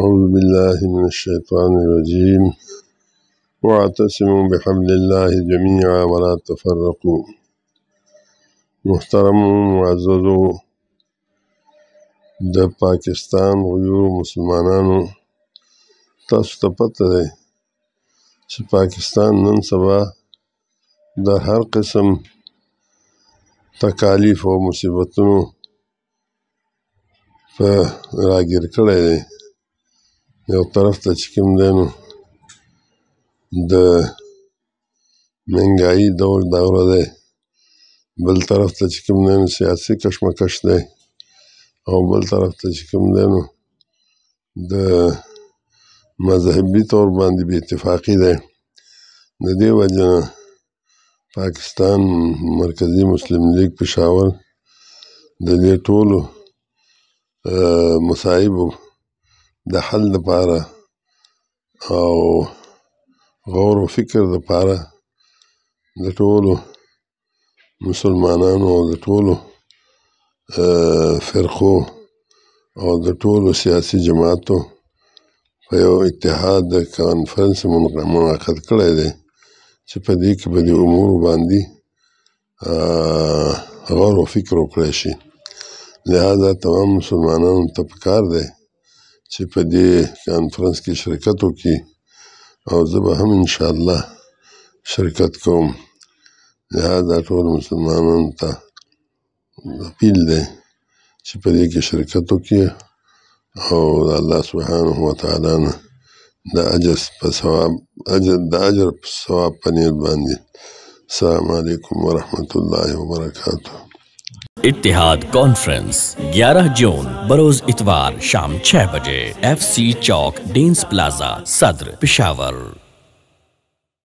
أعوذ بالله من الشيطان الرجيم واعتصموا بحبل الله جميعا ولا تفرقوا. محترم معززو د پاکستان غیور مسلمانانو، تاسو ته پته دی چې پاکستان نن سبا د هر قسم تکالیف او مصیبتونو په راګیر کړی دی. یو طرف ته چې کوم دی نو د مهنګایي دوره دی، بل طرف ته چې کوم دی نو سیاسي کشمکش دی، او بل طرف ته چې کوم دی نو د مذهبي طور باندې بې اتفاقي دی. د دې وجه نه پاکستان مرکزي مسلم لیگ پېښور د دې ټولو مصایبو د حل لپاره او غور و فکر لپاره د ټولو مسلمانانو او د ټولو فرقو او د ټولو سیاسي جماعتو په یو اتحاد د کانفرنس منعقد کړی دی چې په دې کې به د امورو باندې غور و فکر وکړی شي. لہذا تمام مسلمانانو ته پکار دی چې په دې کانفرنس کې شرکت وکړي، او زه به هم انشاءالله شرکت کوم. لہذا ټول مسلمانانو ته اپیل دی چې په دې کې شرکت وکړي او د الله سبحانه وتعالی نه د اجر په ثواب په نیت باندې. السلام علیکم ورحمۃ اللہ وبرکاتہ. इत्तेहाद कॉन्फ्रेंस 11 जून बरोज इतवार शाम 6 बजे FC चौक डेंस प्लाजा सदर पेशावर।